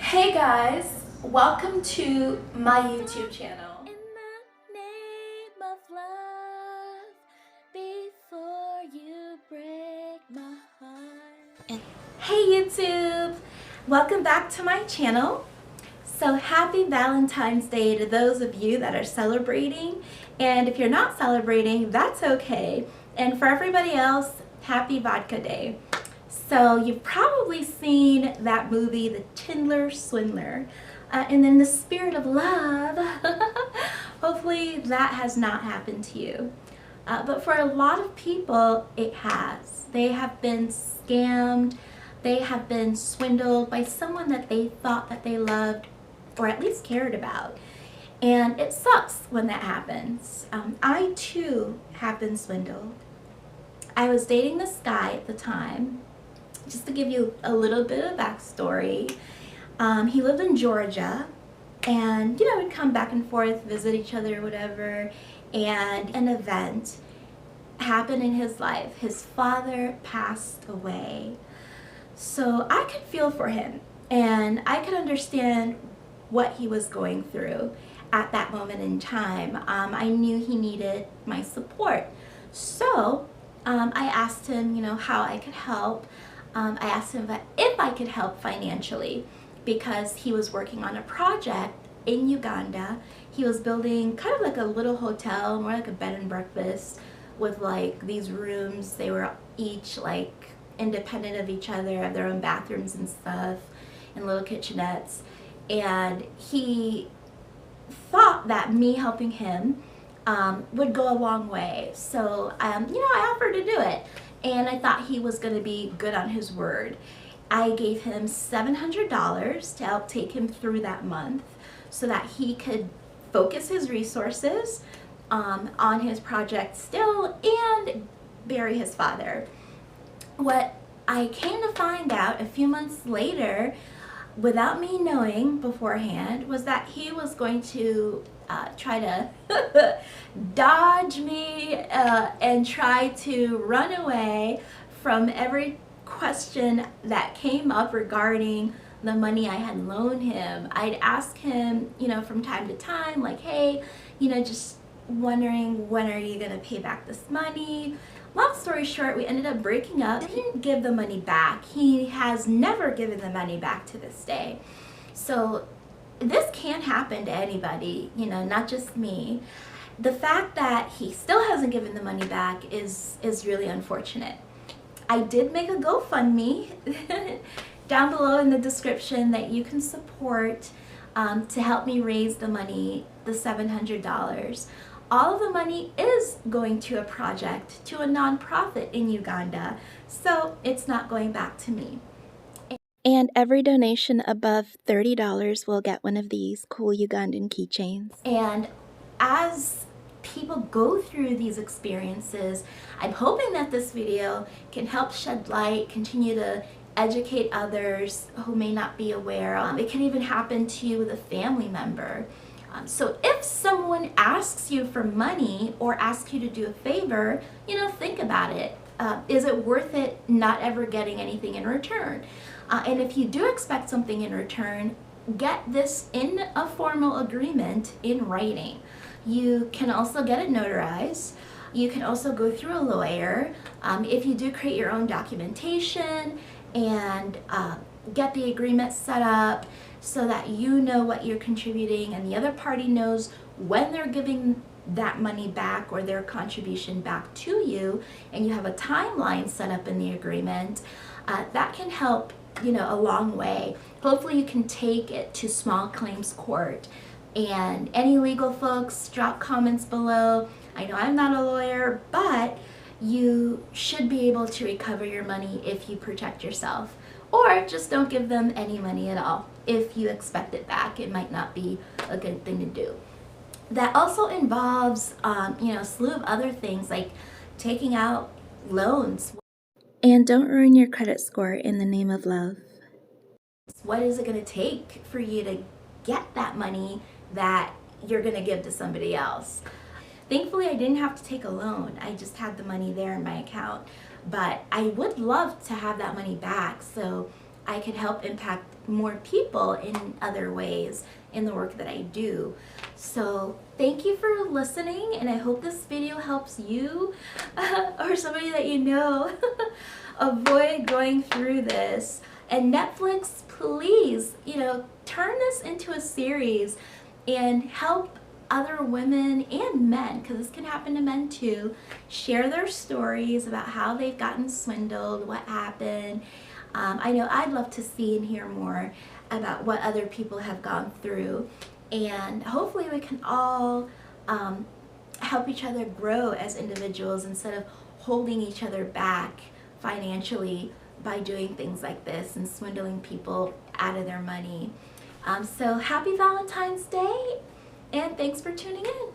Hey guys, welcome to my YouTube channel. In the name of love, before you break my heart. Hey YouTube, welcome back to my channel. So happy Valentine's Day to those of you that are celebrating, and if you're not celebrating, that's okay. And for everybody else, happy Vodka Day. So you've probably seen that movie, the Swindler, and in the spirit of love, hopefully that has not happened to you. But for a lot of people, it has. They have been scammed, they have been swindled by someone that they thought that they loved or at least cared about. And it sucks when that happens. I too have been swindled. I was dating this guy at the time. Just to give you a little bit of backstory, he lived in Georgia, and we'd come back and forth, visit each other, whatever, and an event happened in his life. His father passed away. So I could feel for him, and I could understand what he was going through at that moment in time. I knew he needed my support. So I asked him, how I could help. I asked him if I could help financially because he was working on a project in Uganda. He was building kind of like a little hotel, more like a bed and breakfast with like these rooms. They were each like independent of each other, have their own bathrooms and stuff, and little kitchenettes. And he thought that me helping him would go a long way. So, I offered to do it. And I thought he was going to be good on his word. I gave him $700 to help take him through that month so that he could focus his resources on his project still and bury his father. What I came to find out a few months later, without me knowing beforehand, was that he was going to try to dodge me and try to run away from every question that came up regarding the money I had loaned him. I'd ask him, from time to time, like, hey, just wondering, when are you gonna pay back this money? Long story short, we ended up breaking up. He didn't give the money back. He has never given the money back to this day. So this can happen to anybody, not just me. The fact that he still hasn't given the money back is really unfortunate. I did make a GoFundMe down below in the description that you can support to help me raise the money, the $700. All of the money is going to a project, to a nonprofit in Uganda, so it's not going back to me. And every donation above $30 will get one of these cool Ugandan keychains. And as people go through these experiences, I'm hoping that this video can help shed light, continue to educate others who may not be aware. It can even happen to you with a family member. So if someone asks you for money or asks you to do a favor, think about it. Is it worth it not ever getting anything in return? And if you do expect something in return, get this in a formal agreement in writing. You can also get it notarized. You can also go through a lawyer. If you do create your own documentation and get the agreement set up so that you know what you're contributing and the other party knows when they're giving that money back or their contribution back to you, and you have a timeline set up in the agreement, that can help a long way. Hopefully you can take it to small claims court. And any legal folks, drop comments below. I know I'm not a lawyer, but you should be able to recover your money if you protect yourself. Or just don't give them any money at all. If you expect it back, it might not be a good thing to do. That also involves, a slew of other things like taking out loans. And don't ruin your credit score in the name of love. What is it going to take for you to get that money that you're going to give to somebody else? Thankfully, I didn't have to take a loan. I just had the money there in my account. But I would love to have that money back so I could help impact more people in other ways in the work that I do. So thank you for listening, and I hope this video helps you or somebody that you know avoid going through this. And Netflix, please, turn this into a series and help other women and men, because this can happen to men too, share their stories about how they've gotten swindled, what happened. I know I'd love to see and hear more about what other people have gone through, and hopefully we can all help each other grow as individuals instead of holding each other back financially by doing things like this and swindling people out of their money. So happy Valentine's Day, and thanks for tuning in.